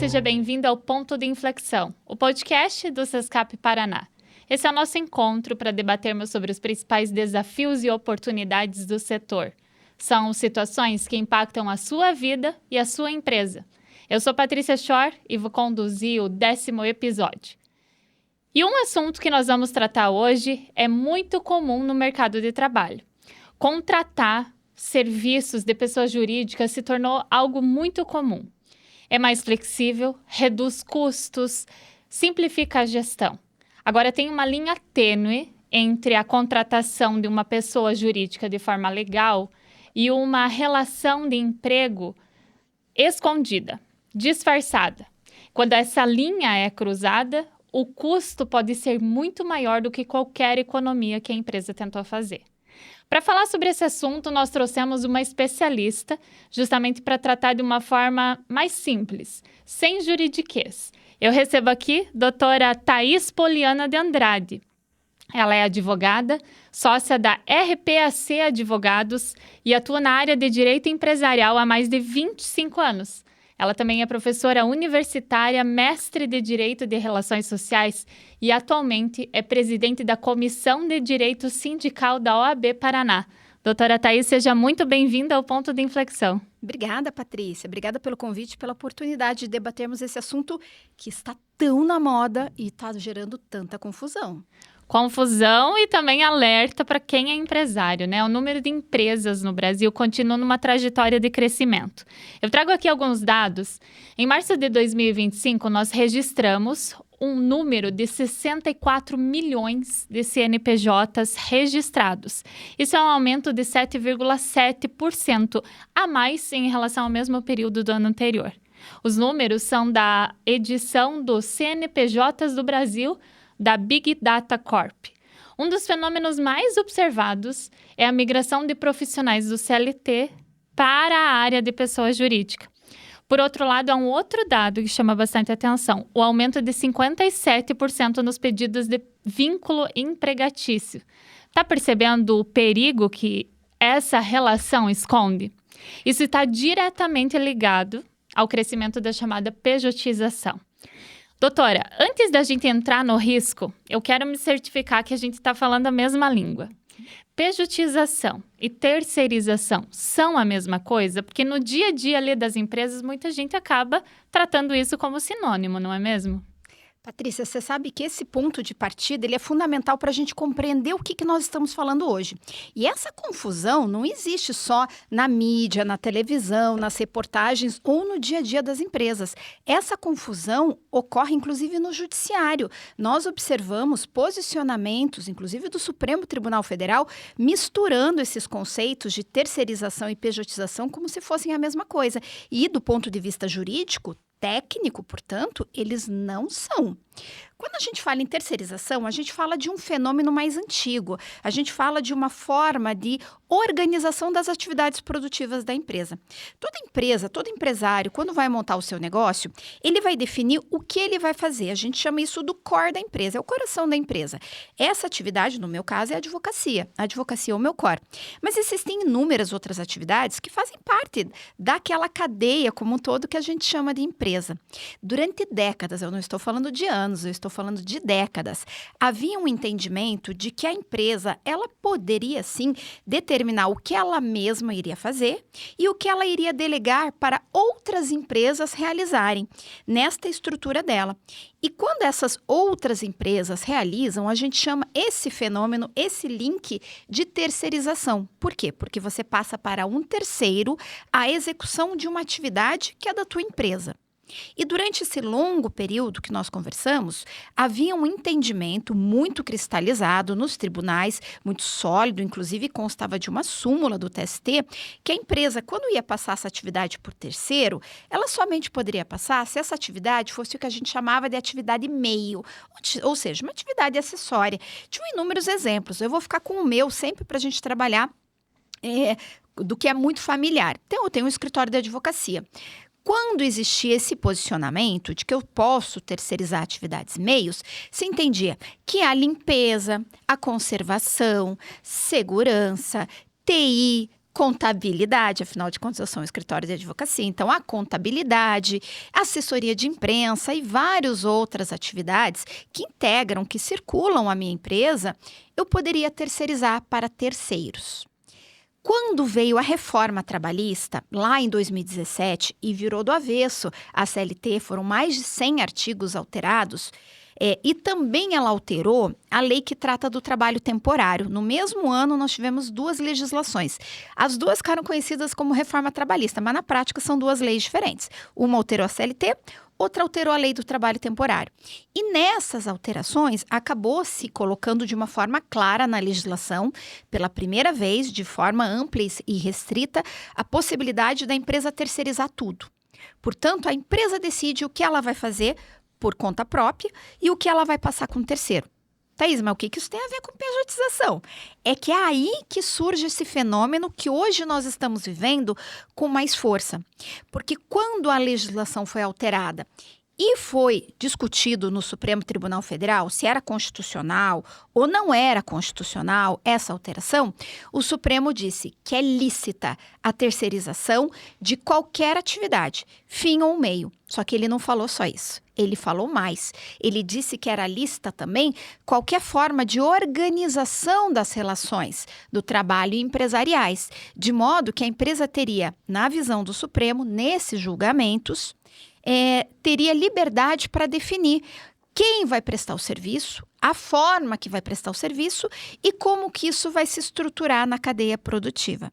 seja bem-vindo ao Ponto de Inflexão, o podcast do Sescap Paraná. Esse é o nosso encontro para debatermos sobre os principais desafios e oportunidades do setor. São situações que impactam a sua vida e a sua empresa. Eu sou Patrícia Schor e vou conduzir o 10º episódio. E um assunto que nós vamos tratar hoje é muito comum no mercado de trabalho. Contratar serviços de pessoas jurídicas se tornou algo muito comum. É mais flexível, reduz custos, simplifica a gestão. Agora, tem uma linha tênue entre a contratação de uma pessoa jurídica de forma legal e uma relação de emprego escondida, disfarçada. Quando essa linha é cruzada, o custo pode ser muito maior do que qualquer economia que a empresa tentou fazer. Para falar sobre esse assunto, nós trouxemos uma especialista, justamente para tratar de uma forma mais simples, sem juridiquês. Eu recebo aqui a doutora Thaís Poliana de Andrade. Ela é advogada, sócia da RPAC Advogados e atua na área de direito empresarial há mais de 25 anos. Ela também é professora universitária, mestre de Direito de Relações Sociais e atualmente é presidente da Comissão de Direito Sindical da OAB Paraná. Doutora Thaís, seja muito bem-vinda ao Ponto de Inflexão. Obrigada, Patrícia. Obrigada pelo convite e pela oportunidade de debatermos esse assunto que está tão na moda e está gerando tanta confusão. Confusão e também alerta para quem é empresário, né? O número de empresas no Brasil continua numa trajetória de crescimento. Eu trago aqui alguns dados. Em março de 2025, nós registramos um número de 64 milhões de CNPJs registrados. Isso é um aumento de 7,7% a mais em relação ao mesmo período do ano anterior. Os números são da edição dos CNPJs do Brasil, da Big Data Corp. Um dos fenômenos mais observados é a migração de profissionais do CLT para a área de pessoa jurídica. Por outro lado, há um outro dado que chama bastante atenção, o aumento de 57% nos pedidos de vínculo empregatício. Está percebendo o perigo que essa relação esconde? Isso está diretamente ligado ao crescimento da chamada pejotização. Doutora, antes da gente entrar no risco, eu quero me certificar que a gente está falando a mesma língua. Pejotização e terceirização são a mesma coisa? Porque no dia a dia ali das empresas, muita gente acaba tratando isso como sinônimo, não é mesmo? Patrícia, você sabe que esse ponto de partida ele é fundamental para a gente compreender o que nós estamos falando hoje. E essa confusão não existe só na mídia, na televisão, nas reportagens ou no dia a dia das empresas. Essa confusão ocorre inclusive no judiciário. Nós observamos posicionamentos, inclusive do Supremo Tribunal Federal, misturando esses conceitos de terceirização e pejotização como se fossem a mesma coisa. E do ponto de vista jurídico, técnico, portanto, eles não são. Quando a gente fala em terceirização, a gente fala de um fenômeno mais antigo. A gente fala de uma forma de organização das atividades produtivas da empresa. Toda empresa, todo empresário, quando vai montar o seu negócio, ele vai definir o que ele vai fazer. A gente chama isso do core da empresa, é o coração da empresa. Essa atividade, no meu caso, é a advocacia. A advocacia é o meu core. Mas existem inúmeras outras atividades que fazem parte daquela cadeia como um todo que a gente chama de empresa. Durante décadas, eu não estou falando de anos, eu estou falando de décadas, havia um entendimento de que a empresa, ela poderia sim determinar o que ela mesma iria fazer e o que ela iria delegar para outras empresas realizarem nesta estrutura dela. E quando essas outras empresas realizam, a gente chama esse fenômeno, esse link de terceirização. Por quê? Porque você passa para um terceiro a execução de uma atividade que é da tua empresa. E durante esse longo período que nós conversamos, havia um entendimento muito cristalizado nos tribunais, muito sólido, inclusive constava de uma súmula do TST, que a empresa, quando ia passar essa atividade por terceiro, ela somente poderia passar se essa atividade fosse o que a gente chamava de atividade meio, ou seja, uma atividade acessória. Tinham inúmeros exemplos, eu vou ficar com o meu sempre para a gente trabalhar do que é muito familiar. Então, eu tenho um escritório de advocacia. Quando existia esse posicionamento de que eu posso terceirizar atividades meios, se entendia que a limpeza, a conservação, segurança, TI, Contabilidade, afinal de contas, eu sou um escritório de advocacia, então a contabilidade, assessoria de imprensa e várias outras atividades que integram, que circulam a minha empresa, eu poderia terceirizar para terceiros. Quando veio a reforma trabalhista, lá em 2017, e virou do avesso a CLT, foram mais de 100 artigos alterados, e também ela alterou a lei que trata do trabalho temporário. No mesmo ano, nós tivemos 2 legislações. As 2 ficaram conhecidas como reforma trabalhista, mas na prática são 2 leis diferentes. Uma alterou a CLT, outra alterou a lei do trabalho temporário. E nessas alterações, acabou se colocando de uma forma clara na legislação, pela primeira vez, de forma ampla e restrita, a possibilidade da empresa terceirizar tudo. Portanto, a empresa decide o que ela vai fazer por conta própria e o que ela vai passar com o terceiro. Thaís, mas o que isso tem a ver com pejotização? É que é aí que surge esse fenômeno que hoje nós estamos vivendo com mais força. Porque quando a legislação foi alterada e foi discutido no Supremo Tribunal Federal se era constitucional ou não era constitucional essa alteração, o Supremo disse que é lícita a terceirização de qualquer atividade, fim ou meio. Só que ele não falou só isso. Ele falou mais. Ele disse que era lícita também qualquer forma de organização das relações do trabalho e empresariais, de modo que a empresa teria, na visão do Supremo, nesses julgamentos, teria liberdade para definir quem vai prestar o serviço, a forma que vai prestar o serviço e como que isso vai se estruturar na cadeia produtiva.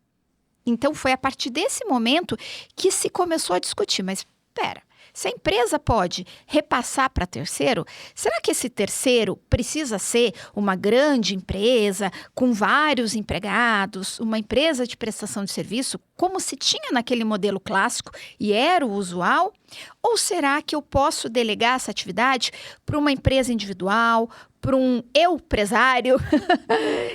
Então, foi a partir desse momento que se começou a discutir, mas espera. Se a empresa pode repassar para terceiro, será que esse terceiro precisa ser uma grande empresa com vários empregados, uma empresa de prestação de serviço, como se tinha naquele modelo clássico e era o usual? Ou será que eu posso delegar essa atividade para uma empresa individual, para um empresário?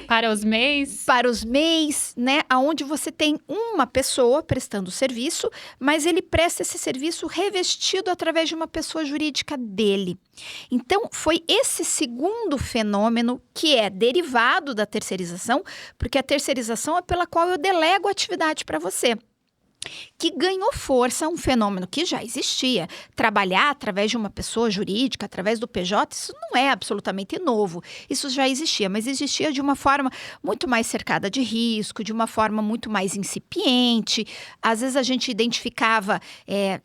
Para os MEIs? Para os MEIs, né? Onde você tem uma pessoa prestando serviço, mas ele presta esse serviço revestido através de uma pessoa jurídica dele. Então, foi esse segundo fenômeno que é derivado da terceirização, porque a terceirização é pela qual eu delego a atividade para você, que ganhou força, um fenômeno que já existia. Trabalhar através de uma pessoa jurídica, através do PJ, isso não é absolutamente novo. Isso já existia, mas existia de uma forma muito mais cercada de risco, de uma forma muito mais incipiente. Às vezes a gente identificava,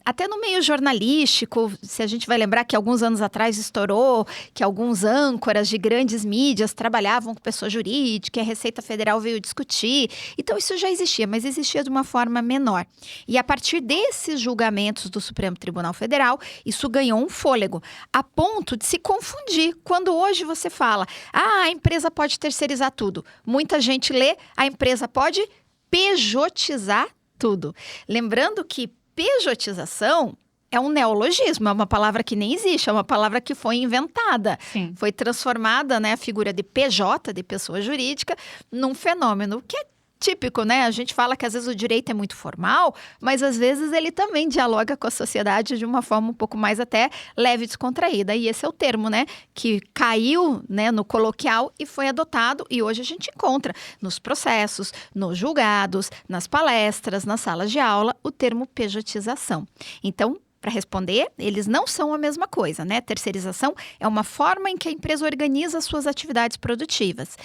até no meio jornalístico, se a gente vai lembrar que alguns anos atrás estourou, que alguns âncoras de grandes mídias trabalhavam com pessoa jurídica, e a Receita Federal veio discutir. Então isso já existia, mas existia de uma forma menor. E a partir desses julgamentos do Supremo Tribunal Federal, isso ganhou um fôlego, a ponto de se confundir. Quando hoje você fala, a empresa pode terceirizar tudo. Muita gente lê, a empresa pode pejotizar tudo. Lembrando que pejotização é um neologismo, é uma palavra que nem existe, é uma palavra que foi inventada. Sim. Foi transformada, né, a figura de PJ, de pessoa jurídica, num fenômeno que é típico, né? A gente fala que às vezes o direito é muito formal, mas às vezes ele também dialoga com a sociedade de uma forma um pouco mais até leve e descontraída. E esse é o termo, né? Que caiu, né, no coloquial e foi adotado. E hoje a gente encontra nos processos, nos julgados, nas palestras, nas salas de aula, o termo pejotização. Então, para responder, eles não são a mesma coisa, né? Terceirização é uma forma em que a empresa organiza as suas atividades produtivas,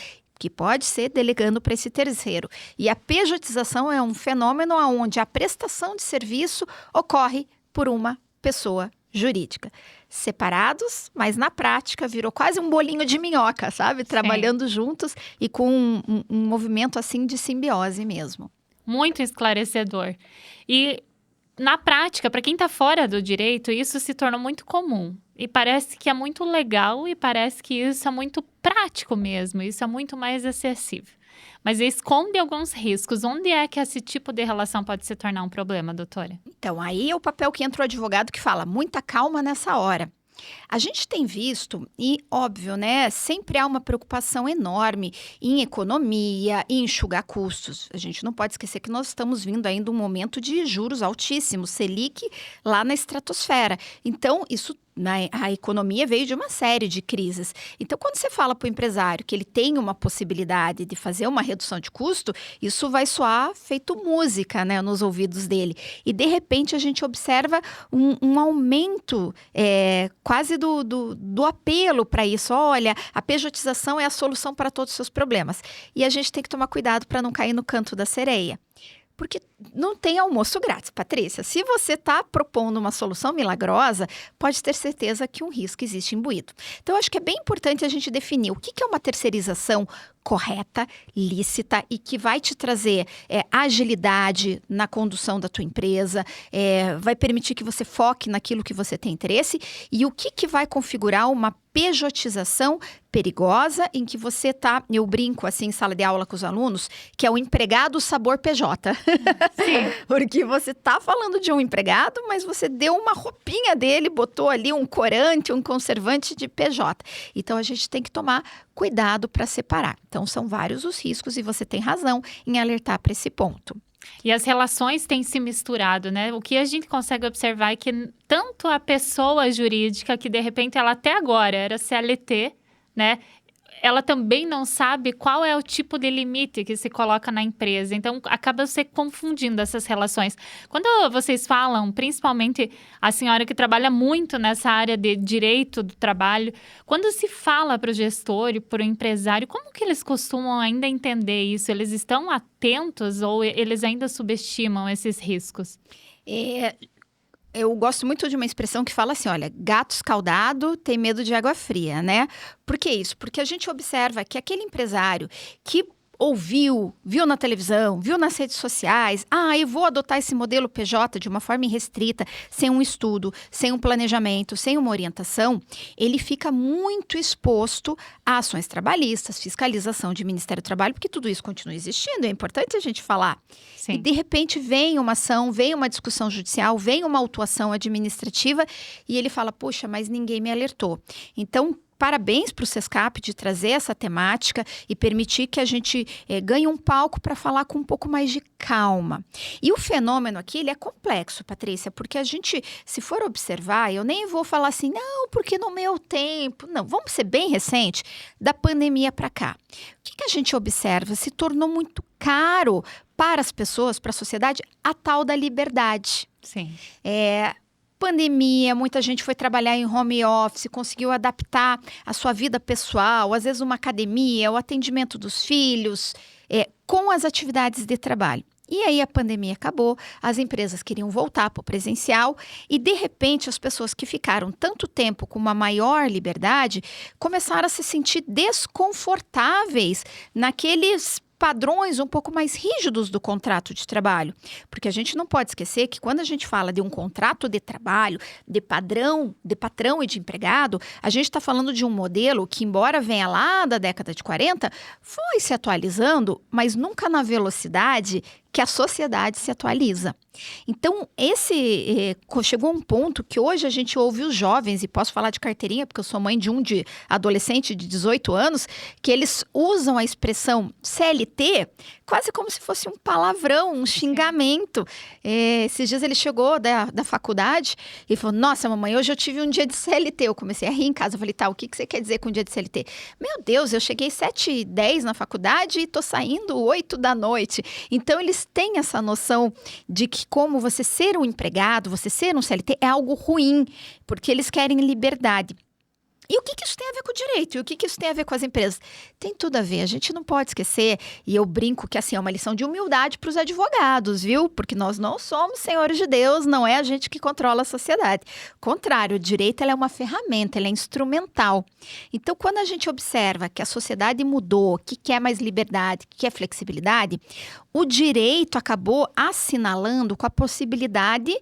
que pode ser delegando para esse terceiro. E a pejotização é um fenômeno onde a prestação de serviço ocorre por uma pessoa jurídica. Separados, mas na prática virou quase um bolinho de minhoca, sabe? Trabalhando juntos e com um movimento assim de simbiose mesmo. Muito esclarecedor. E na prática, para quem está fora do direito, isso se tornou muito comum. E parece que é muito legal e parece que isso é muito prático mesmo. Isso é muito mais acessível. Mas esconde alguns riscos. Onde é que esse tipo de relação pode se tornar um problema, doutora? Então, aí é o papel que entra o advogado que fala, muita calma nessa hora. A gente tem visto, e óbvio, né, sempre há uma preocupação enorme em economia, em enxugar custos. A gente não pode esquecer que nós estamos vindo ainda um momento de juros altíssimos, Selic lá na estratosfera. Então, isso A economia veio de uma série de crises. Então, quando você fala para o empresário que ele tem uma possibilidade de fazer uma redução de custo, isso vai soar feito música, né, nos ouvidos dele. E, de repente, a gente observa um aumento quase do apelo para isso. Olha, a pejotização é a solução para todos os seus problemas. E a gente tem que tomar cuidado para não cair no canto da sereia. Porque não tem almoço grátis, Patrícia. Se você está propondo uma solução milagrosa, pode ter certeza que um risco existe imbuído. Então, eu acho que é bem importante a gente definir o que é uma terceirização correta, lícita e que vai te trazer agilidade na condução da tua empresa, vai permitir que você foque naquilo que você tem interesse e o que vai configurar uma pejotização perigosa em que você tá, eu brinco assim em sala de aula com os alunos, que é o empregado sabor PJ. Sim. Porque você tá falando de um empregado, mas você deu uma roupinha dele, botou ali um corante, um conservante de PJ. Então, a gente tem que tomar cuidado para separar. Então, são vários os riscos e você tem razão em alertar para esse ponto. E as relações têm se misturado, né? O que a gente consegue observar é que tanto a pessoa jurídica, que de repente ela até agora era CLT, né? Ela também não sabe qual é o tipo de limite que se coloca na empresa. Então, acaba se confundindo essas relações. Quando vocês falam, principalmente a senhora que trabalha muito nessa área de direito do trabalho, quando se fala para o gestor e para o empresário, como que eles costumam ainda entender isso? Eles estão atentos ou eles ainda subestimam esses riscos? Eu gosto muito de uma expressão que fala assim, olha, gato escaldado tem medo de água fria, né? Por que isso? Porque a gente observa que aquele empresário que viu na televisão, viu nas redes sociais, eu vou adotar esse modelo PJ de uma forma irrestrita, sem um estudo, sem um planejamento, sem uma orientação, ele fica muito exposto a ações trabalhistas, fiscalização de Ministério do Trabalho, porque tudo isso continua existindo, é importante a gente falar. Sim. E de repente vem uma ação, vem uma discussão judicial, vem uma autuação administrativa e ele fala, puxa, mas ninguém me alertou. Então, parabéns para o Sescap de trazer essa temática e permitir que a gente ganhe um palco para falar com um pouco mais de calma. E o fenômeno aqui, ele é complexo, Patrícia, porque a gente, se for observar, eu nem vou falar assim, não, porque no meu tempo, não, vamos ser bem recente, da pandemia para cá. O que a gente observa? Se tornou muito caro para as pessoas, para a sociedade, a tal da liberdade. Sim. Pandemia, muita gente foi trabalhar em home office, conseguiu adaptar a sua vida pessoal, às vezes uma academia, o atendimento dos filhos, com as atividades de trabalho. E aí a pandemia acabou, as empresas queriam voltar para o presencial e, de repente, as pessoas que ficaram tanto tempo com uma maior liberdade começaram a se sentir desconfortáveis naqueles padrões um pouco mais rígidos do contrato de trabalho. Porque a gente não pode esquecer que quando a gente fala de um contrato de trabalho, de patrão e de empregado, a gente está falando de um modelo que, embora venha lá da década de 40, foi se atualizando, mas nunca na velocidade que a sociedade se atualiza. Então, chegou um ponto que hoje a gente ouve os jovens, e posso falar de carteirinha, porque eu sou mãe de adolescente de 18 anos, que eles usam a expressão CLT quase como se fosse um palavrão, um xingamento. Esses dias ele chegou da faculdade e falou, nossa, mamãe, hoje eu tive um dia de CLT. Eu comecei a rir em casa, eu falei, tá, o que você quer dizer com um dia de CLT? Meu Deus, eu cheguei 7h10 na faculdade e tô saindo 8 da noite. Então, eles têm essa noção de que como você ser um empregado, você ser um CLT é algo ruim, porque eles querem liberdade. E o que isso tem a ver com o direito? E o que isso tem a ver com as empresas? Tem tudo a ver. A gente não pode esquecer, e eu brinco que assim, é uma lição de humildade para os advogados, viu? Porque nós não somos senhores de Deus, não é a gente que controla a sociedade. Contrário, o direito é uma ferramenta, ele é instrumental. Então, quando a gente observa que a sociedade mudou, que quer mais liberdade, que quer flexibilidade, o direito acabou assinalando com a possibilidade,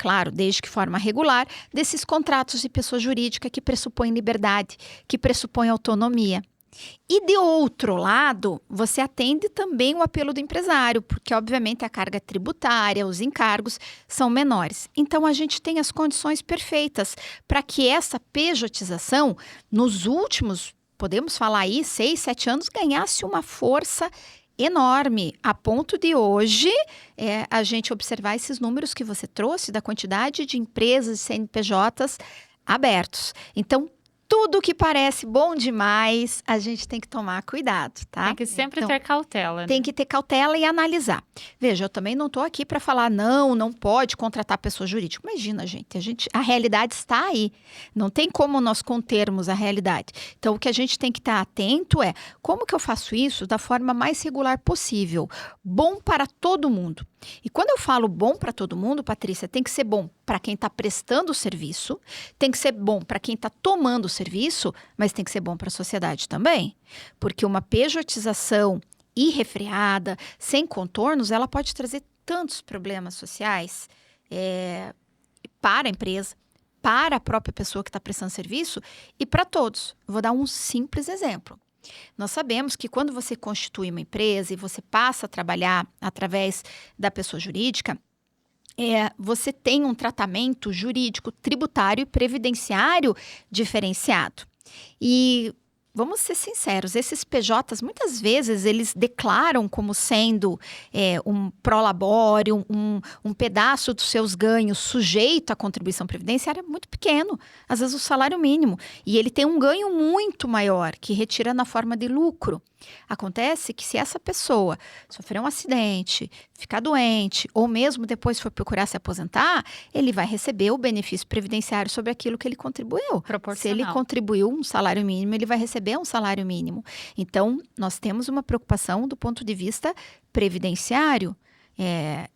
claro, desde que forma regular, desses contratos de pessoa jurídica que pressupõem liberdade, que pressupõem autonomia. E, de outro lado, você atende também o apelo do empresário, porque, obviamente, a carga tributária, os encargos são menores. Então, a gente tem as condições perfeitas para que essa pejotização, nos últimos, podemos falar aí, 6, 7 anos, ganhasse uma força enorme, a ponto de hoje a gente observar esses números que você trouxe da quantidade de empresas e CNPJs abertos. Então, tudo que parece bom demais, a gente tem que tomar cuidado, tá? Tem que sempre ter cautela, né? Tem que ter cautela e analisar. Veja, eu também não estou aqui para falar, não pode contratar pessoa jurídica. Imagina, gente, a realidade está aí. Não tem como nós contermos a realidade. Então, o que a gente tem que estar atento é como que eu faço isso da forma mais regular possível. Bom para todo mundo. E quando eu falo bom para todo mundo, Patrícia, tem que ser bom para quem está prestando o serviço, tem que ser bom para quem está tomando o serviço, mas tem que ser bom para a sociedade também. Porque uma pejotização irrefreada, sem contornos, ela pode trazer tantos problemas sociais para a empresa, para a própria pessoa que está prestando serviço e para todos. Eu vou dar um simples exemplo. Nós sabemos que quando você constitui uma empresa e você passa a trabalhar através da pessoa jurídica, você tem um tratamento jurídico, tributário e previdenciário diferenciado. E vamos ser sinceros, esses PJs, muitas vezes, eles declaram como sendo um prolabório, um pedaço dos seus ganhos sujeito à contribuição previdenciária muito pequeno, às vezes o salário mínimo. E ele tem um ganho muito maior, que retira na forma de lucro. Acontece que se essa pessoa sofrer um acidente, ficar doente, ou mesmo depois for procurar se aposentar, ele vai receber o benefício previdenciário sobre aquilo que ele contribuiu. Se ele contribuiu um salário mínimo, ele vai receber um salário mínimo. Então, nós temos uma preocupação do ponto de vista previdenciário.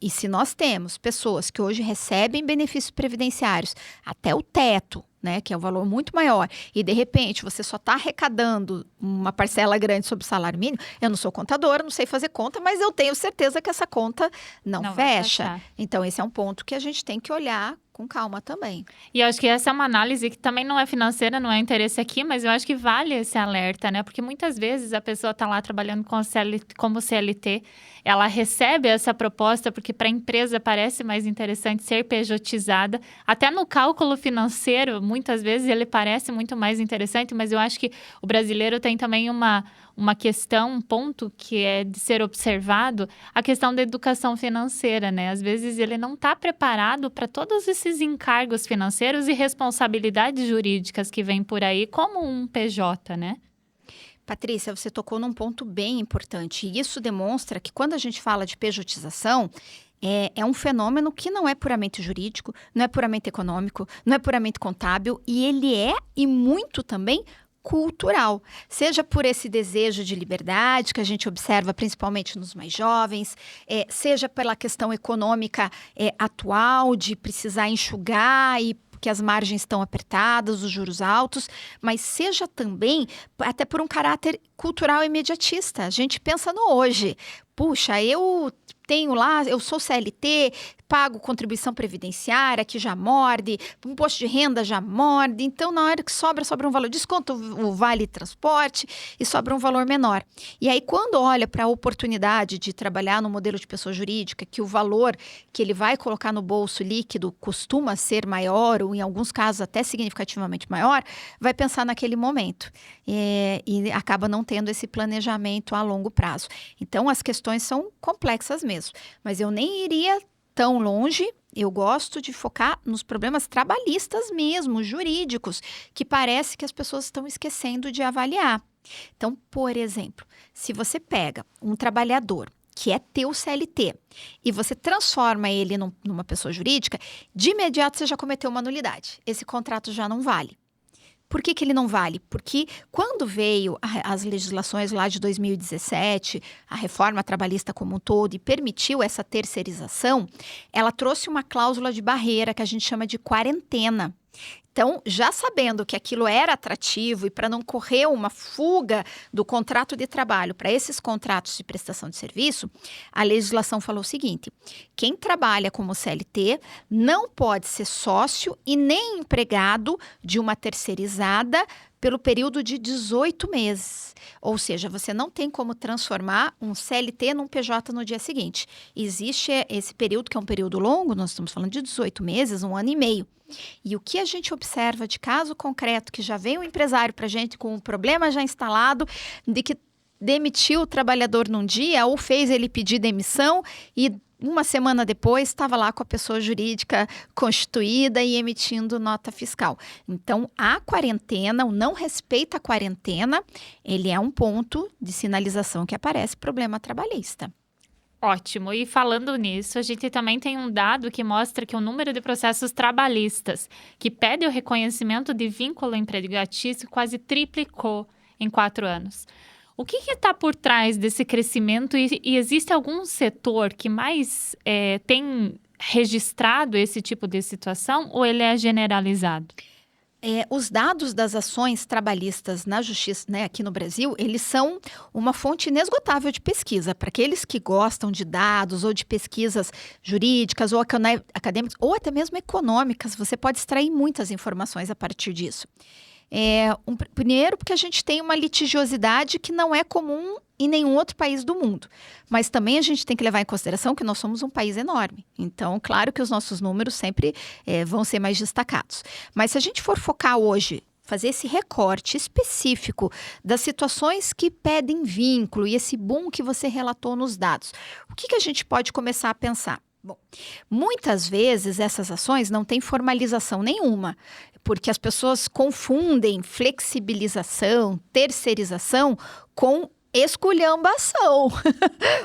E se nós temos pessoas que hoje recebem benefícios previdenciários até o teto, né, que é um valor muito maior, e de repente você só está arrecadando uma parcela grande sobre o salário mínimo, eu não sou contadora, não sei fazer conta, mas eu tenho certeza que essa conta não fecha. Então, esse é um ponto que a gente tem que olhar com calma também. E eu acho que essa é uma análise que também não é financeira, não é interesse aqui, mas eu acho que vale esse alerta, né? Porque muitas vezes a pessoa está lá trabalhando como CLT, ela recebe essa proposta porque para a empresa parece mais interessante ser pejotizada. Até no cálculo financeiro, muitas vezes ele parece muito mais interessante, mas eu acho que o brasileiro tem também uma questão, um ponto que é de ser observado, a questão da educação financeira, né? Às vezes ele não está preparado para todos esses encargos financeiros e responsabilidades jurídicas que vêm por aí, como um PJ, né? Patrícia, você tocou num ponto bem importante. E isso demonstra que quando a gente fala de pejotização, é um fenômeno que não é puramente jurídico, não é puramente econômico, não é puramente contábil, e ele e muito também cultural, seja por esse desejo de liberdade que a gente observa principalmente nos mais jovens, seja pela questão econômica atual de precisar enxugar e que as margens estão apertadas, os juros altos, mas seja também até por um caráter cultural imediatista. A gente pensa no hoje. Puxa, eu sou CLT, pago contribuição previdenciária, que já morde, imposto de renda já morde, então na hora que sobra um valor, desconta o vale transporte e sobra um valor menor. E aí quando olha para a oportunidade de trabalhar no modelo de pessoa jurídica, que o valor que ele vai colocar no bolso líquido costuma ser maior, ou em alguns casos até significativamente maior, vai pensar naquele momento e acaba não tendo esse planejamento a longo prazo. Então as questões são complexas mesmo, mas eu nem iria tão longe. Eu gosto de focar nos problemas trabalhistas mesmo, jurídicos, que parece que as pessoas estão esquecendo de avaliar. Então, por exemplo, se você pega um trabalhador que é teu CLT e você transforma ele numa pessoa jurídica, de imediato você já cometeu uma nulidade. Esse contrato já não vale. Por que ele não vale? Porque quando veio as legislações lá de 2017, a reforma trabalhista como um todo, e permitiu essa terceirização, ela trouxe uma cláusula de barreira que a gente chama de quarentena. Então, já sabendo que aquilo era atrativo e para não correr uma fuga do contrato de trabalho para esses contratos de prestação de serviço, a legislação falou o seguinte: quem trabalha como CLT não pode ser sócio e nem empregado de uma terceirizada pelo período de 18 meses. Ou seja, você não tem como transformar um CLT num PJ no dia seguinte. Existe esse período, que é um período longo, nós estamos falando de 18 meses, 1 ano e meio. E o que a gente observa de caso concreto, que já vem um empresário para a gente com um problema já instalado, de que demitiu o trabalhador num dia ou fez ele pedir demissão e uma semana depois estava lá com a pessoa jurídica constituída e emitindo nota fiscal. Então, a quarentena, o não respeito à quarentena, ele é um ponto de sinalização que aparece problema trabalhista. Ótimo. E falando nisso, a gente também tem um dado que mostra que o número de processos trabalhistas que pedem o reconhecimento de vínculo empregatício quase triplicou em 4 anos. O que está por trás desse crescimento e existe algum setor que mais tem registrado esse tipo de situação ou ele é generalizado? Os dados das ações trabalhistas na justiça, né, aqui no Brasil, eles são uma fonte inesgotável de pesquisa. Para aqueles que gostam de dados ou de pesquisas jurídicas ou acadêmicas ou até mesmo econômicas, você pode extrair muitas informações a partir disso. Primeiro, porque a gente tem uma litigiosidade que não é comum em nenhum outro país do mundo. Mas também a gente tem que levar em consideração que nós somos um país enorme. Então, claro que os nossos números sempre vão ser mais destacados. Mas se a gente for focar hoje, fazer esse recorte específico das situações que pedem vínculo e esse boom que você relatou nos dados, o que a gente pode começar a pensar? Bom, muitas vezes essas ações não têm formalização nenhuma, porque as pessoas confundem flexibilização, terceirização com esculhambação.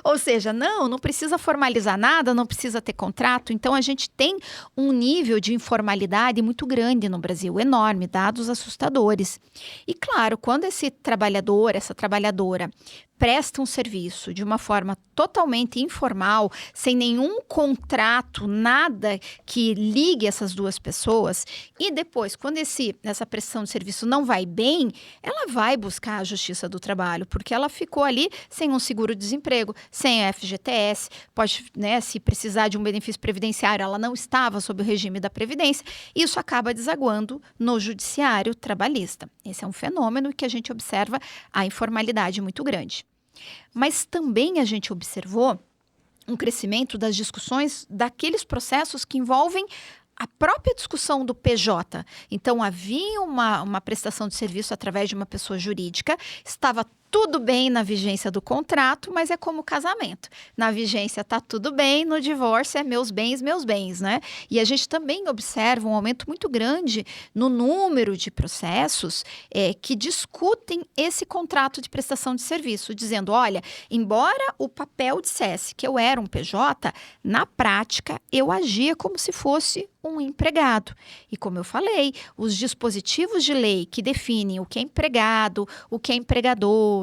Ou seja, não precisa formalizar nada, não precisa ter contrato. Então, a gente tem um nível de informalidade muito grande no Brasil, enorme, dados assustadores. E claro, quando esse trabalhador, essa trabalhadora presta um serviço de uma forma totalmente informal, sem nenhum contrato, nada que ligue essas duas pessoas, e depois, quando essa prestação de serviço não vai bem, ela vai buscar a Justiça do Trabalho, porque ela ficou ali sem um seguro-desemprego, sem a FGTS, pode, né, se precisar de um benefício previdenciário, ela não estava sob o regime da Previdência, e isso acaba desaguando no judiciário trabalhista. Esse é um fenômeno que a gente observa a informalidade muito grande. Mas também a gente observou um crescimento das discussões daqueles processos que envolvem a própria discussão do PJ. Então, havia uma prestação de serviço através de uma pessoa jurídica, estava tudo bem na vigência do contrato, mas é como casamento. Na vigência está tudo bem, no divórcio é meus bens, né? E a gente também observa um aumento muito grande no número de processos que discutem esse contrato de prestação de serviço, dizendo, olha, embora o papel dissesse que eu era um PJ, na prática eu agia como se fosse um empregado. E como eu falei, os dispositivos de lei que definem o que é empregado, o que é empregador,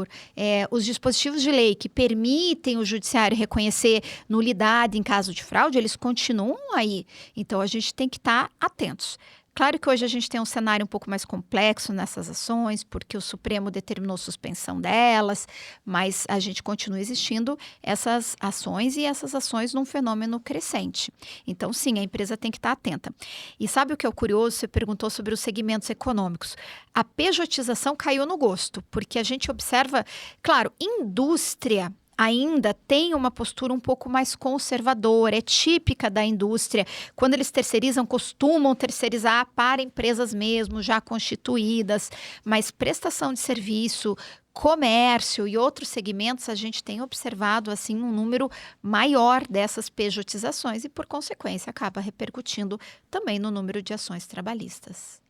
os dispositivos de lei que permitem o judiciário reconhecer nulidade em caso de fraude, eles continuam aí. Então, a gente tem que estar atentos. Claro que hoje a gente tem um cenário um pouco mais complexo nessas ações, porque o Supremo determinou suspensão delas, mas a gente continua existindo essas ações e essas ações num fenômeno crescente. Então, sim, a empresa tem que estar atenta. E sabe o que é o curioso? Você perguntou sobre os segmentos econômicos. A pejotização caiu no gosto, porque a gente observa, claro, indústria ainda tem uma postura um pouco mais conservadora, é típica da indústria. Quando eles terceirizam, costumam terceirizar para empresas mesmo, já constituídas, mas prestação de serviço, comércio e outros segmentos, a gente tem observado assim um número maior dessas pejotizações e, por consequência, acaba repercutindo também no número de ações trabalhistas.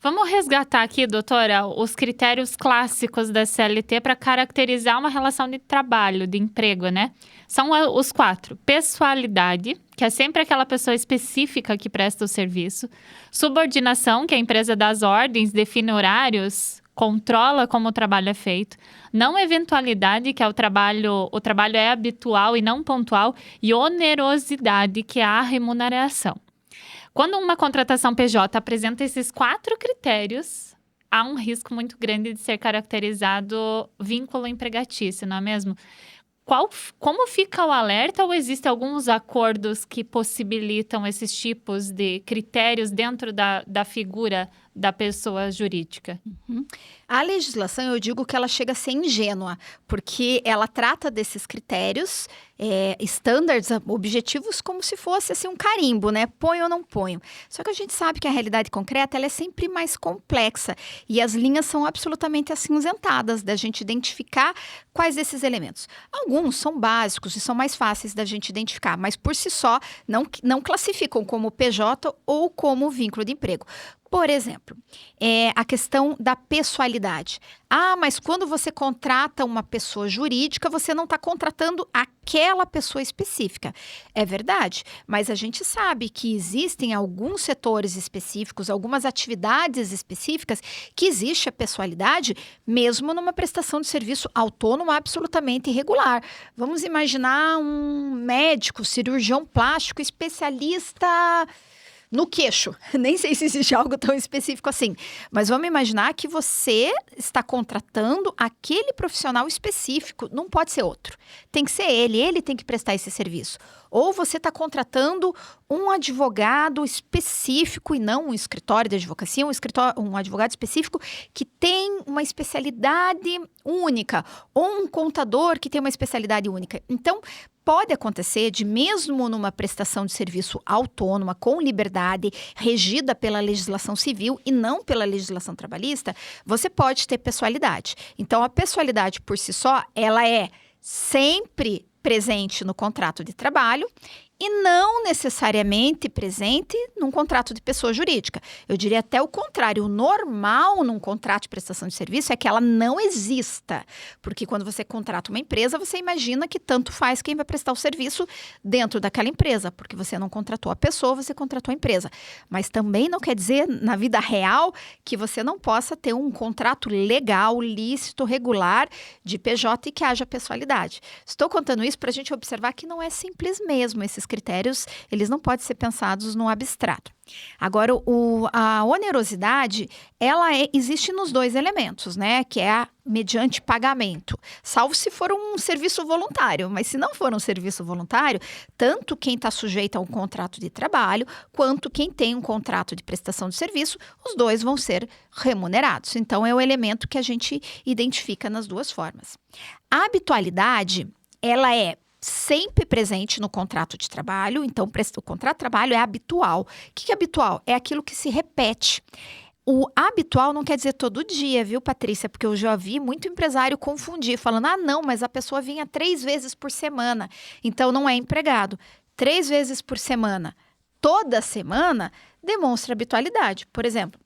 Vamos resgatar aqui, doutora, os critérios clássicos da CLT para caracterizar uma relação de trabalho, de emprego, né? São os 4. Pessoalidade, que é sempre aquela pessoa específica que presta o serviço. Subordinação, que a empresa dá as ordens, define horários, controla como o trabalho é feito. Não eventualidade, que é o trabalho é habitual e não pontual. E onerosidade, que é a remuneração. Quando uma contratação PJ apresenta esses 4 critérios, há um risco muito grande de ser caracterizado vínculo empregatício, não é mesmo? Como fica o alerta ou existem alguns acordos que possibilitam esses tipos de critérios dentro da figura da pessoa jurídica? A legislação, eu digo que ela chega a ser ingênua, porque ela trata desses critérios, standards, objetivos, como se fosse assim, um carimbo, né? Ponho ou não ponho. Só que a gente sabe que a realidade concreta ela é sempre mais complexa e as linhas são absolutamente acinzentadas da gente identificar quais desses elementos. Alguns são básicos e são mais fáceis da gente identificar, mas por si só não classificam como PJ ou como vínculo de emprego. Por exemplo, a questão da pessoalidade. Ah, mas quando você contrata uma pessoa jurídica, você não está contratando aquela pessoa específica. É verdade, mas a gente sabe que existem alguns setores específicos, algumas atividades específicas, que existe a pessoalidade mesmo numa prestação de serviço autônoma absolutamente irregular. Vamos imaginar um médico, cirurgião plástico, especialista no queixo. Nem sei se existe algo tão específico assim. Mas vamos imaginar que você está contratando aquele profissional específico. Não pode ser outro. Tem que ser ele tem que prestar esse serviço. Ou você está contratando um advogado específico e não um escritório de advocacia, um advogado específico que tem uma especialidade única. Ou um contador que tem uma especialidade única. Então, pode acontecer de, mesmo numa prestação de serviço autônoma, com liberdade, regida pela legislação civil e não pela legislação trabalhista, você pode ter pessoalidade. Então, a pessoalidade por si só, ela é sempre presente no contrato de trabalho e não necessariamente presente num contrato de pessoa jurídica. Eu diria até o contrário. O normal num contrato de prestação de serviço é que ela não exista. Porque quando você contrata uma empresa, você imagina que tanto faz quem vai prestar o serviço dentro daquela empresa. Porque você não contratou a pessoa, você contratou a empresa. Mas também não quer dizer, na vida real, que você não possa ter um contrato legal, lícito, regular de PJ e que haja pessoalidade. Estou contando isso para a gente observar que não é simples mesmo. Esses critérios, eles não podem ser pensados no abstrato. Agora, a onerosidade, ela existe nos dois elementos, né? Que é mediante pagamento, salvo se for um serviço voluntário. Mas se não for um serviço voluntário, tanto quem está sujeito a um contrato de trabalho, quanto quem tem um contrato de prestação de serviço, os dois vão ser remunerados. Então, é o elemento que a gente identifica nas duas formas. A habitualidade, ela é sempre presente no contrato de trabalho. Então, o contrato de trabalho é habitual. O que é habitual? É aquilo que se repete. O habitual não quer dizer todo dia, viu, Patrícia? Porque eu já vi muito empresário confundir, falando, não, mas a pessoa vinha 3 vezes por semana, então não é empregado. 3 vezes por semana, toda semana, demonstra habitualidade. Por exemplo,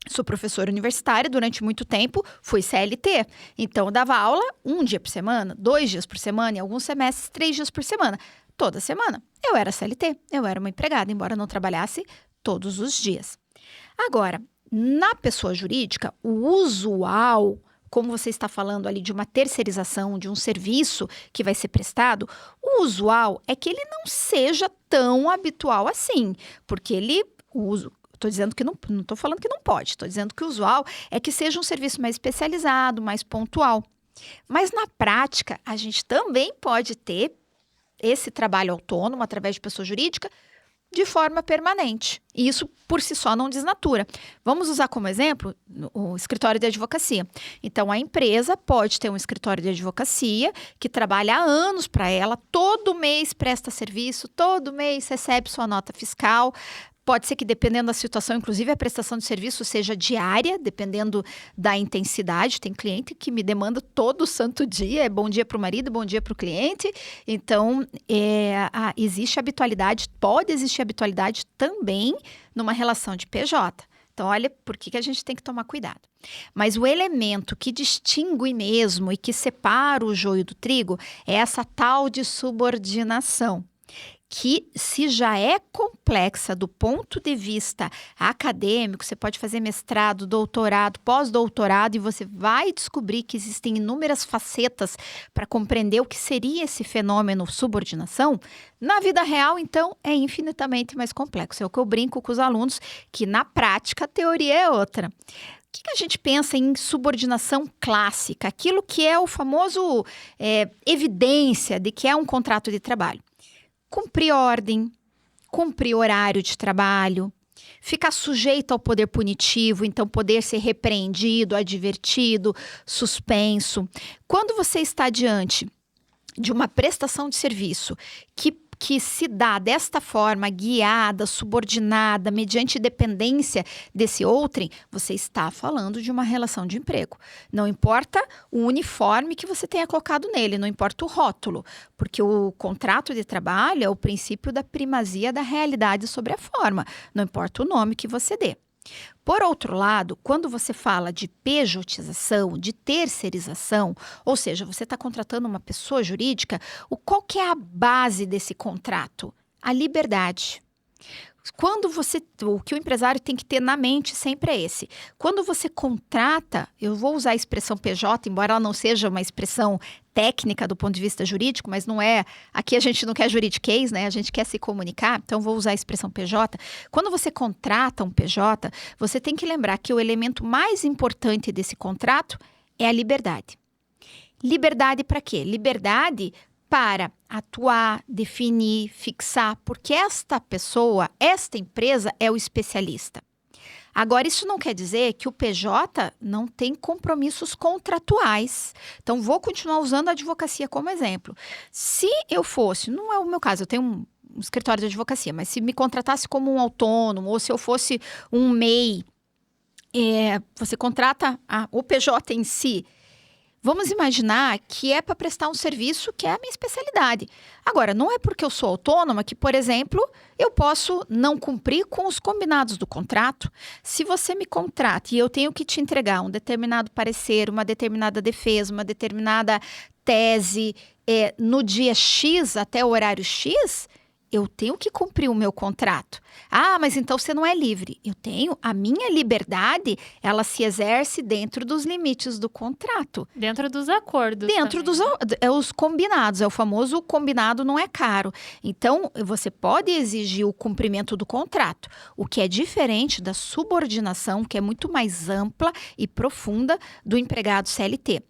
sou professora universitária, durante muito tempo fui CLT. Então, eu dava aula 1 dia por semana, 2 dias por semana, em alguns semestres, 3 dias por semana. Toda semana. Eu era CLT, eu era uma empregada, embora não trabalhasse todos os dias. Agora, na pessoa jurídica, o usual, como você está falando ali de uma terceirização, de um serviço que vai ser prestado, o usual é que ele não seja tão habitual assim, porque ele usa. Estou dizendo que não estou falando que não pode, estou dizendo que o usual é que seja um serviço mais especializado, mais pontual. Mas na prática, a gente também pode ter esse trabalho autônomo através de pessoa jurídica de forma permanente. E isso, por si só, não desnatura. Vamos usar como exemplo o escritório de advocacia. Então, a empresa pode ter um escritório de advocacia que trabalha há anos para ela, todo mês presta serviço, todo mês recebe sua nota fiscal. Pode ser que, dependendo da situação, inclusive a prestação de serviço seja diária, dependendo da intensidade. Tem cliente que me demanda todo santo dia, é bom dia para o marido, bom dia para o cliente. Então, existe habitualidade, pode existir habitualidade também numa relação de PJ. Então, olha por que a gente tem que tomar cuidado. Mas o elemento que distingue mesmo e que separa o joio do trigo é essa tal de subordinação, que, se já é complexa do ponto de vista acadêmico, você pode fazer mestrado, doutorado, pós-doutorado, e você vai descobrir que existem inúmeras facetas para compreender o que seria esse fenômeno subordinação. Na vida real, então, é infinitamente mais complexo. É o que eu brinco com os alunos, que na prática a teoria é outra. O que a gente pensa em subordinação clássica? Aquilo que é o famoso evidência de que é um contrato de trabalho. Cumprir ordem, cumprir horário de trabalho, ficar sujeito ao poder punitivo, então poder ser repreendido, advertido, suspenso. Quando você está diante de uma prestação de serviço que se dá desta forma, guiada, subordinada, mediante dependência desse outrem, você está falando de uma relação de emprego. Não importa o uniforme que você tenha colocado nele, não importa o rótulo, porque o contrato de trabalho é o princípio da primazia da realidade sobre a forma, não importa o nome que você dê. Por outro lado, quando você fala de pejotização, de terceirização, ou seja, você está contratando uma pessoa jurídica, qual que é a base desse contrato? A liberdade. O que o empresário tem que ter na mente sempre é esse. Quando você contrata, eu vou usar a expressão PJ, embora ela não seja uma expressão técnica do ponto de vista jurídico, mas não é. Aqui a gente não quer juridiquês, né? A gente quer se comunicar, então vou usar a expressão PJ. Quando você contrata um PJ, você tem que lembrar que o elemento mais importante desse contrato é a liberdade. Liberdade para quê? Liberdade para atuar, definir, fixar, porque esta pessoa, esta empresa é o especialista. Agora, isso não quer dizer que o PJ não tem compromissos contratuais. Então, vou continuar usando a advocacia como exemplo. Se eu fosse, não é o meu caso, eu tenho um escritório de advocacia, mas se me contratasse como um autônomo, ou se eu fosse um MEI, você contrata o PJ em si. Vamos imaginar que é para prestar um serviço que é a minha especialidade. Agora, não é porque eu sou autônoma que, por exemplo, eu posso não cumprir com os combinados do contrato. Se você me contrata e eu tenho que te entregar um determinado parecer, uma determinada defesa, uma determinada tese no dia X até o horário X, eu tenho que cumprir o meu contrato. Ah, mas então você não é livre. Eu tenho, a minha liberdade, ela se exerce dentro dos limites do contrato. Dentro dos acordos. Dentro dos os combinados, é o famoso combinado não é caro. Então, você pode exigir o cumprimento do contrato, o que é diferente da subordinação, que é muito mais ampla e profunda do empregado CLT.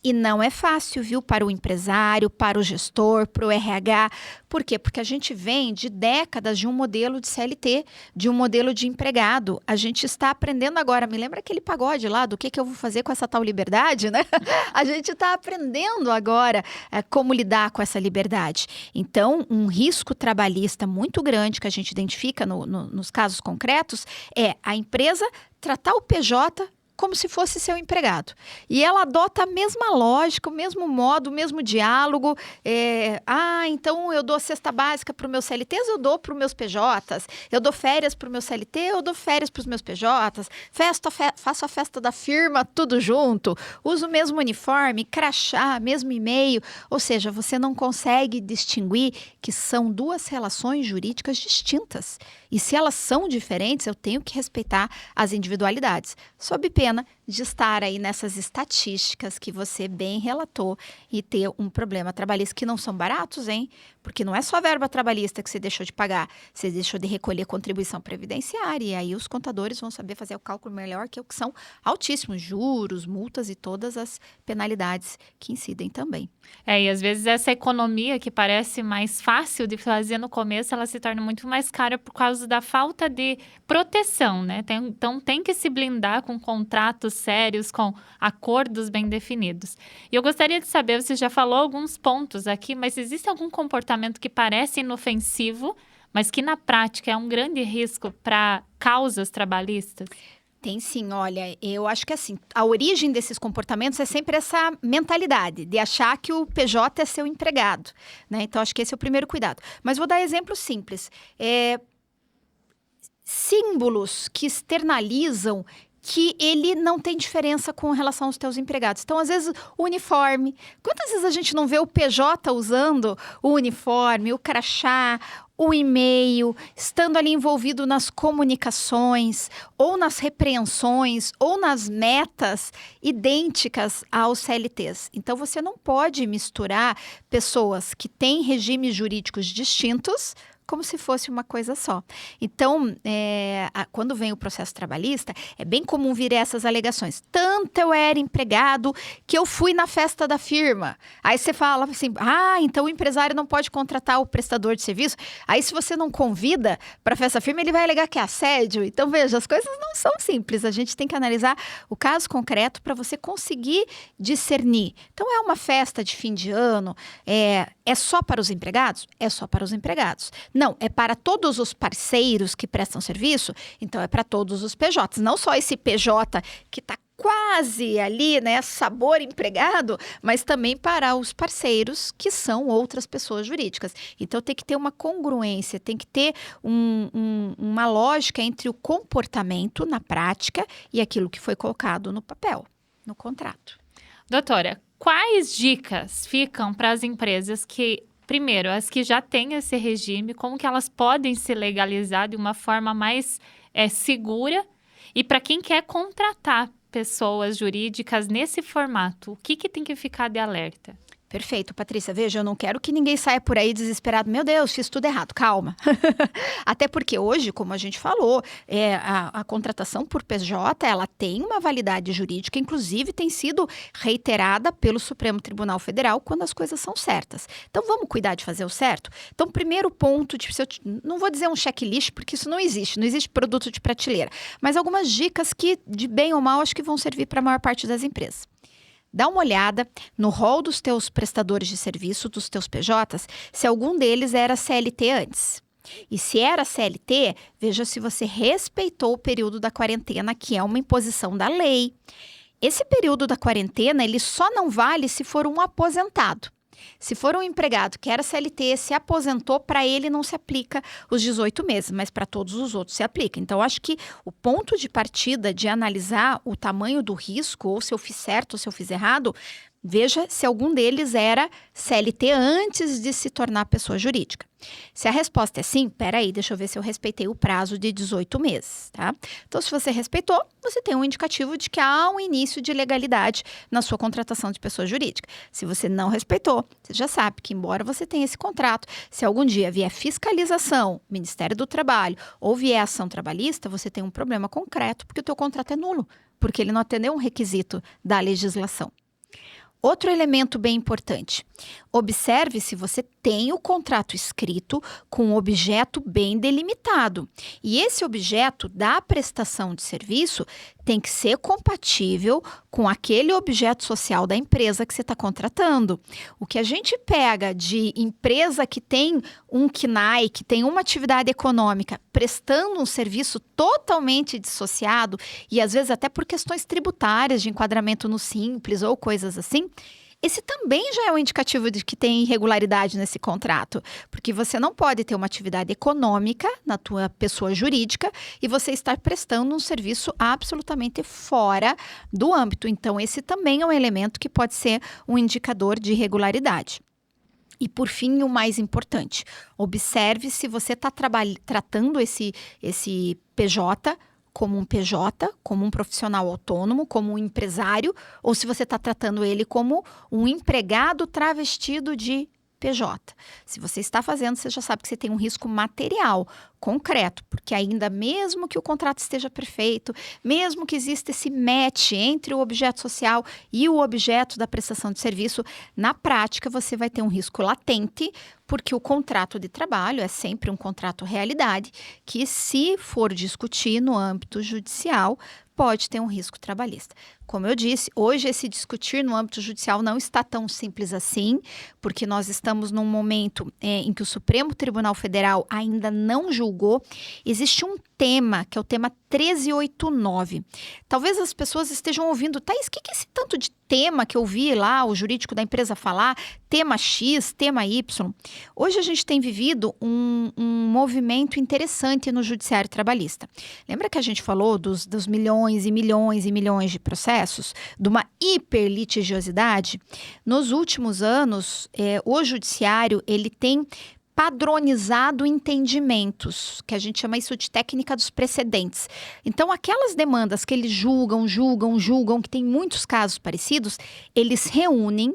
E não é fácil, viu, para o empresário, para o gestor, para o RH. Por quê? Porque a gente vem de décadas de um modelo de CLT, de um modelo de empregado. A gente está aprendendo agora. Me lembra aquele pagode lá do que eu vou fazer com essa tal liberdade, né? A gente está aprendendo agora como lidar com essa liberdade. Então, um risco trabalhista muito grande que a gente identifica nos casos concretos é a empresa tratar o PJ como se fosse seu empregado. E ela adota a mesma lógica, o mesmo modo, o mesmo diálogo. Então eu dou cesta básica para os meus CLTs, eu dou para os meus PJs. Eu dou férias para o meu CLT, eu dou férias para os meus PJs. Faço a festa da firma, tudo junto. Uso o mesmo uniforme, crachá, mesmo e-mail. Ou seja, você não consegue distinguir que são duas relações jurídicas distintas. E se elas são diferentes, eu tenho que respeitar as individualidades. Sob pena de estar aí nessas estatísticas que você bem relatou e ter um problema trabalhista, que não são baratos, hein? Porque não é só a verba trabalhista que você deixou de pagar, você deixou de recolher contribuição previdenciária, e aí os contadores vão saber fazer o cálculo melhor, que são altíssimos, juros, multas e todas as penalidades que incidem também. E às vezes essa economia que parece mais fácil de fazer no começo, ela se torna muito mais cara por causa da falta de proteção, né? Então tem que se blindar com contratos sérios, com acordos bem definidos. E eu gostaria de saber, você já falou alguns pontos aqui, mas existe algum comportamento que parece inofensivo, mas que na prática é um grande risco para causas trabalhistas? Tem sim, olha, eu acho que assim, a origem desses comportamentos é sempre essa mentalidade de achar que o PJ é seu empregado, né? Então, acho que esse é o primeiro cuidado. Mas vou dar exemplos simples. Símbolos que externalizam que ele não tem diferença com relação aos teus empregados. Então, às vezes, o uniforme. Quantas vezes a gente não vê o PJ usando o uniforme, o crachá, o e-mail, estando ali envolvido nas comunicações, ou nas repreensões, ou nas metas idênticas aos CLTs. Então, você não pode misturar pessoas que têm regimes jurídicos distintos como se fosse uma coisa só. Então, quando vem o processo trabalhista, é bem comum vir essas alegações. Tanto eu era empregado que eu fui na festa da firma. Aí você fala assim, então o empresário não pode contratar o prestador de serviço. Aí se você não convida para a festa da firma, ele vai alegar que é assédio. Então, veja, as coisas não são simples. A gente tem que analisar o caso concreto para você conseguir discernir. Então, é uma festa de fim de ano, é só para os empregados? É só para os empregados. Não, é para todos os parceiros que prestam serviço? Então, é para todos os PJs. Não só esse PJ que está quase ali, né, sabor empregado, mas também para os parceiros que são outras pessoas jurídicas. Então, tem que ter uma congruência, tem que ter uma lógica entre o comportamento na prática e aquilo que foi colocado no papel, no contrato. Doutora, quais dicas ficam para as empresas que, primeiro, as que já têm esse regime, como que elas podem se legalizar de uma forma mais segura? E para quem quer contratar pessoas jurídicas nesse formato, o que tem que ficar de alerta? Perfeito, Patrícia. Veja, eu não quero que ninguém saia por aí desesperado. Meu Deus, fiz tudo errado. Calma. Até porque hoje, como a gente falou, a contratação por PJ, ela tem uma validade jurídica, inclusive tem sido reiterada pelo Supremo Tribunal Federal quando as coisas são certas. Então, vamos cuidar de fazer o certo? Então, primeiro ponto, não vou dizer um checklist, porque isso não existe produto de prateleira, mas algumas dicas que, de bem ou mal, acho que vão servir para a maior parte das empresas. Dá uma olhada no rol dos teus prestadores de serviço, dos teus PJs, se algum deles era CLT antes. E se era CLT, veja se você respeitou o período da quarentena, que é uma imposição da lei. Esse período da quarentena, ele só não vale se for um aposentado. Se for um empregado que era CLT, se aposentou, para ele não se aplica os 18 meses, mas para todos os outros se aplica. Então, acho que o ponto de partida de analisar o tamanho do risco, ou se eu fiz certo ou se eu fiz errado, veja se algum deles era CLT antes de se tornar pessoa jurídica. Se a resposta é sim, peraí, deixa eu ver se eu respeitei o prazo de 18 meses, tá? Então, se você respeitou, você tem um indicativo de que há um início de legalidade na sua contratação de pessoa jurídica. Se você não respeitou, você já sabe que, embora você tenha esse contrato, se algum dia vier fiscalização, Ministério do Trabalho, ou vier ação trabalhista, você tem um problema concreto, porque o teu contrato é nulo, porque ele não atendeu um requisito da legislação. Outro elemento bem importante, observe se você tem o contrato escrito com um objeto bem delimitado. E esse objeto da prestação de serviço tem que ser compatível com aquele objeto social da empresa que você está contratando. O que a gente pega de empresa que tem um CNAE, que tem uma atividade econômica, prestando um serviço totalmente dissociado, e às vezes até por questões tributárias de enquadramento no Simples ou coisas assim, esse também já é um indicativo de que tem irregularidade nesse contrato, porque você não pode ter uma atividade econômica na tua pessoa jurídica e você estar prestando um serviço absolutamente fora do âmbito. Então, esse também é um elemento que pode ser um indicador de irregularidade. E, por fim, o mais importante, observe se você está tratando esse PJ como um PJ, como um profissional autônomo, como um empresário, ou se você está tratando ele como um empregado travestido de PJ. Se você está fazendo, você já sabe que você tem um risco material, concreto, porque ainda mesmo que o contrato esteja perfeito, mesmo que exista esse match entre o objeto social e o objeto da prestação de serviço, na prática você vai ter um risco latente, porque o contrato de trabalho é sempre um contrato realidade, que se for discutir no âmbito judicial, pode ter um risco trabalhista. Como eu disse, hoje esse discutir no âmbito judicial não está tão simples assim, porque nós estamos num momento em que o Supremo Tribunal Federal ainda não julgou. Existe um tema, que é o tema 1389. Talvez as pessoas estejam ouvindo, Thaís, o que é esse tanto de tema que eu vi lá, o jurídico da empresa falar, tema X, tema Y? Hoje a gente tem vivido um movimento interessante no judiciário trabalhista. Lembra que a gente falou dos milhões e milhões e milhões de processos, de uma hiperlitigiosidade? Nos últimos anos, o judiciário ele tem padronizado entendimentos, que a gente chama isso de técnica dos precedentes. Então, aquelas demandas que eles julgam, que tem muitos casos parecidos, eles reúnem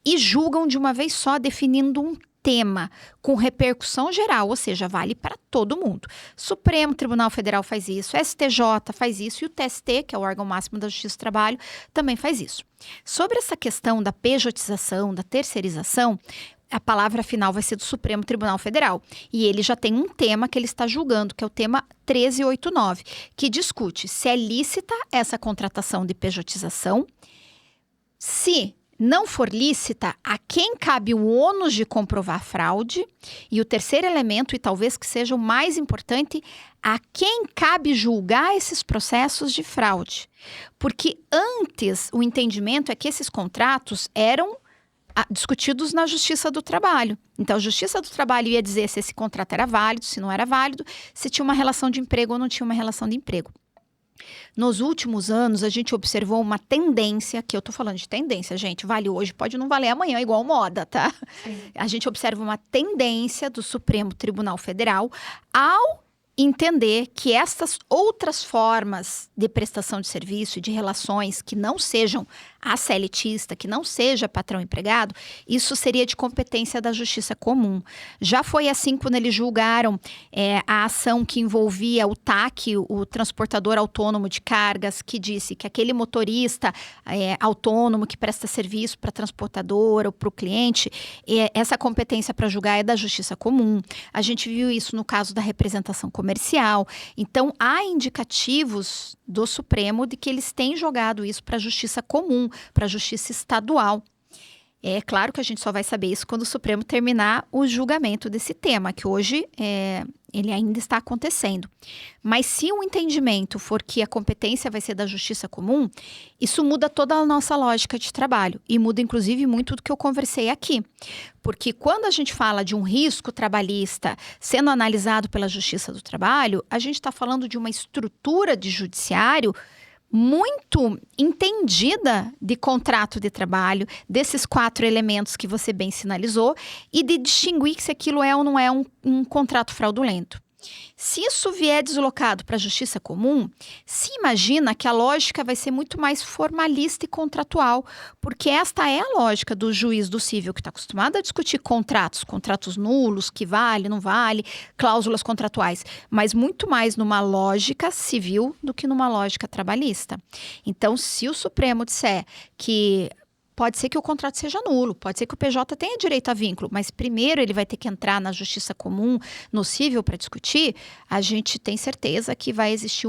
e julgam de uma vez só, definindo um tema com repercussão geral, ou seja, vale para todo mundo. Supremo Tribunal Federal faz isso, STJ faz isso e o TST, que é o órgão máximo da Justiça do Trabalho, também faz isso. Sobre essa questão da pejotização, da terceirização, a palavra final vai ser do Supremo Tribunal Federal. E ele já tem um tema que ele está julgando, que é o tema 1389, que discute se é lícita essa contratação de pejotização, se não for lícita, a quem cabe o ônus de comprovar a fraude. E o terceiro elemento, e talvez que seja o mais importante, a quem cabe julgar esses processos de fraude. Porque antes o entendimento é que esses contratos eram discutidos na Justiça do Trabalho. Então, a Justiça do Trabalho ia dizer se esse contrato era válido, se não era válido, se tinha uma relação de emprego ou não tinha uma relação de emprego. Nos últimos anos, a gente observou uma tendência, que eu tô falando de tendência, gente, vale hoje, pode não valer amanhã, igual moda, tá? Sim. A gente observa uma tendência do Supremo Tribunal Federal ao entender que essas outras formas de prestação de serviço e de relações que não sejam asselitista, que não seja patrão-empregado, isso seria de competência da justiça comum. Já foi assim quando eles julgaram a ação que envolvia o TAC, o transportador autônomo de cargas, que disse que aquele motorista autônomo que presta serviço para a transportadora ou para o cliente, essa competência para julgar é da justiça comum. A gente viu isso no caso da representação comercial. Então, há indicativos do Supremo de que eles têm jogado isso para a justiça comum, para a justiça estadual. É claro que a gente só vai saber isso quando o Supremo terminar o julgamento desse tema, que hoje ele ainda está acontecendo. Mas se o entendimento for que a competência vai ser da justiça comum, isso muda toda a nossa lógica de trabalho e muda inclusive muito do que eu conversei aqui. Porque quando a gente fala de um risco trabalhista sendo analisado pela Justiça do Trabalho, a gente está falando de uma estrutura de judiciário muito entendida de contrato de trabalho, desses 4 elementos que você bem sinalizou, e de distinguir se aquilo é ou não é um contrato fraudulento. Se isso vier deslocado para a justiça comum, se imagina que a lógica vai ser muito mais formalista e contratual, porque esta é a lógica do juiz do civil que está acostumado a discutir contratos nulos, que vale, não vale, cláusulas contratuais, mas muito mais numa lógica civil do que numa lógica trabalhista. Então, se o Supremo disser que pode ser que o contrato seja nulo, pode ser que o PJ tenha direito a vínculo, mas primeiro ele vai ter que entrar na justiça comum, no civil, para discutir, a gente tem certeza que vai existir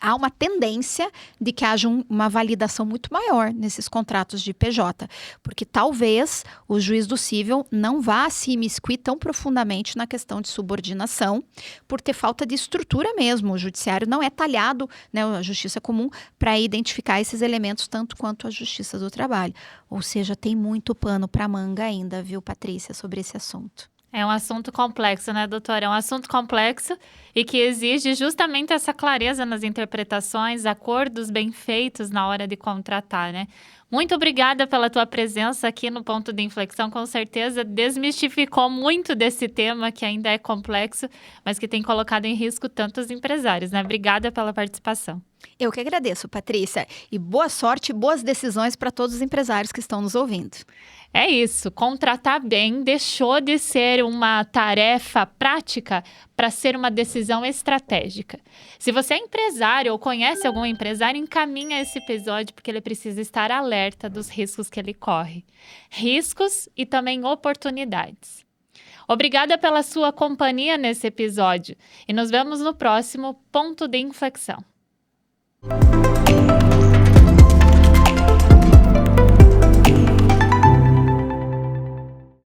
há uma tendência de que haja uma validação muito maior nesses contratos de PJ, porque talvez o juiz do civil não vá se imiscuir tão profundamente na questão de subordinação, por ter falta de estrutura mesmo. O judiciário não é talhado, né, a justiça comum, para identificar esses elementos tanto quanto a justiça do trabalho. Ou seja, tem muito pano para manga ainda, viu, Patrícia, sobre esse assunto. É um assunto complexo, né, doutora? É um assunto complexo e que exige justamente essa clareza nas interpretações, acordos bem feitos na hora de contratar, né? Muito obrigada pela tua presença aqui no Ponto de Inflexão. Com certeza desmistificou muito desse tema que ainda é complexo, mas que tem colocado em risco tantos empresários, né? Obrigada pela participação. Eu que agradeço, Patrícia. E boa sorte e boas decisões para todos os empresários que estão nos ouvindo. É isso, contratar bem deixou de ser uma tarefa prática para ser uma decisão estratégica. Se você é empresário ou conhece algum empresário, encaminha esse episódio porque ele precisa estar alerta dos riscos que ele corre. Riscos e também oportunidades. Obrigada pela sua companhia nesse episódio e nos vemos no próximo Ponto de Inflexão.